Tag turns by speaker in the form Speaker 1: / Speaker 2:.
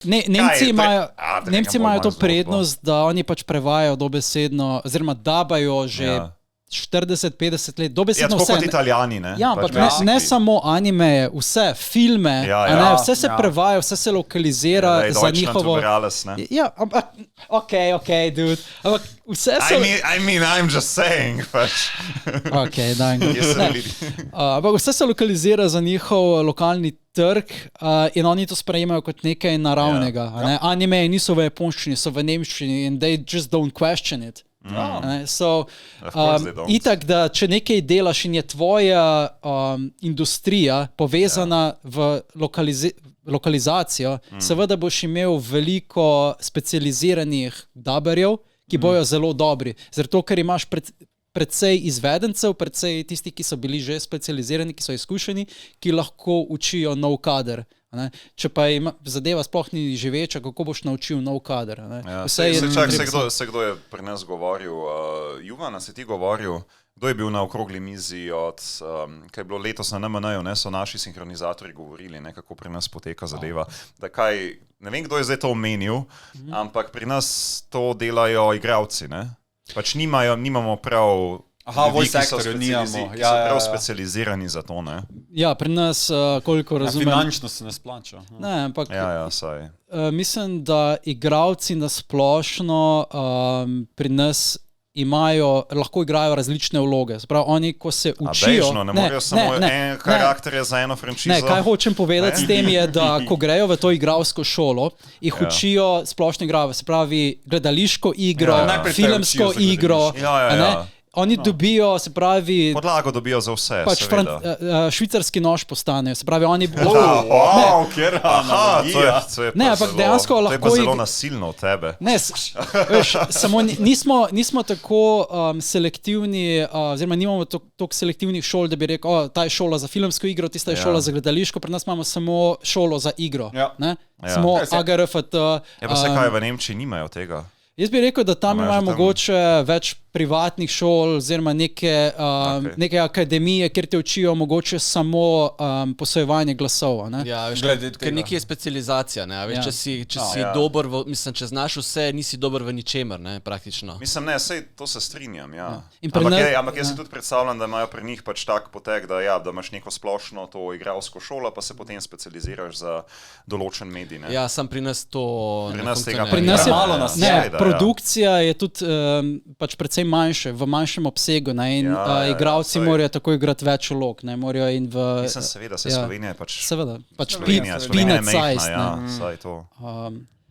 Speaker 1: Nemci imajo to prednost, da oni pač prevajajo dobesedno, oziroma dabajo že 40-50 let, dobesedno
Speaker 2: vse. Ja, tako kot Italijani, ne?
Speaker 1: Ja, ampak ne samo anime, vse, filme, vse se prevaja, vse se lokalizira za njihovo... Ja, ampak, okej, dude, ampak vse so...
Speaker 2: I'm just saying, pač.
Speaker 1: Okej, daj. Ampak vse se lokalizira za njihov lokalni trg in oni to sprejemajo kot nekaj naravnega. Anime niso v japonščini, so v nemščini and they just don't question it. Itak, da če nekaj delaš in je tvoja industrija povezana v lokalizacijo, seveda boš imel veliko specializiranih daberjev, ki bojo zelo dobri. Zato, ker imaš predvsej izvedencev, predvsej tistih, ki so bili že specializirani, ki so izkušeni, ki lahko učijo nov kader. Če pa zadeva sploh ni živeča, kako boš naučil nov kader?
Speaker 2: Kdo je pri nas govoril? Juvana, si ti govoril? Kdo je bil na okrogli mizi od, kaj je bilo letos na NMN-ju, so naši sinhronizatorji govorili, kako pri nas poteka zadeva. Ne vem, kdo je zdaj to omenil, ampak pri nas to delajo igralci. Pač nimamo prav...
Speaker 3: voice actorju nimamo.
Speaker 2: Ki so prav specializirani za to, ne?
Speaker 1: Ja, pri nas, koliko razumem...
Speaker 3: Finančno se ne splača.
Speaker 1: Ne, ampak...
Speaker 2: saj.
Speaker 1: Mislim, da igralci nasplošno pri nas lahko igrajo različne vloge. Sprav, oni, ko se učijo...
Speaker 2: Bežno, ne morajo samo en karakter za eno franšizo.
Speaker 1: Ne, kaj hočem povedati s tem je, da ko grejo v to igralsko šolo, jih učijo splošno igrajo, se pravi gledališko igro, filmsko igro, Oni dobijo, se pravi...
Speaker 2: Podlago dobijo za vse,
Speaker 1: pač švicarski nož postanejo, se pravi, oni... Ne, ampak dejansko lahko...
Speaker 2: To je pa zelo nasilno od tebe.
Speaker 1: Ne, veš, samo nismo tako selektivni, oziroma nimamo toliko selektivnih šol, da bi rekel, ta je šola za filmsko igro, tista je šola za gledališko, pri nas imamo samo šolo za igro. Samo AGRFT...
Speaker 2: Ja, pa se kaj v Nemčiji nimajo tega?
Speaker 1: Jaz bi rekel, da tam imajo mogoče več privatnih šol oziroma neke akademije, kjer te učijo mogoče samo posojevanje glasov.
Speaker 4: Ja, veš, ker nekaj je specializacija. Če si dober, mislim, če znaš vse, nisi dober v ničemer, praktično.
Speaker 2: Mislim, ne, sej to se strinjam, Ampak jaz si tudi predstavljam, da imajo pri njih pač tak potek, da imaš neko splošno to igralsko šolo, pa se potem specializiraš za določen medij.
Speaker 4: Ja, sam pri nas to...
Speaker 2: Pri nas je malo nas.
Speaker 1: Produkcija je tudi pač predvsem manjše, v manjšem obsegu in igralci morajo tako igrati več vlog.
Speaker 2: Mislim, seveda, Slovenija je pač...
Speaker 1: Seveda, pač
Speaker 2: peanut size.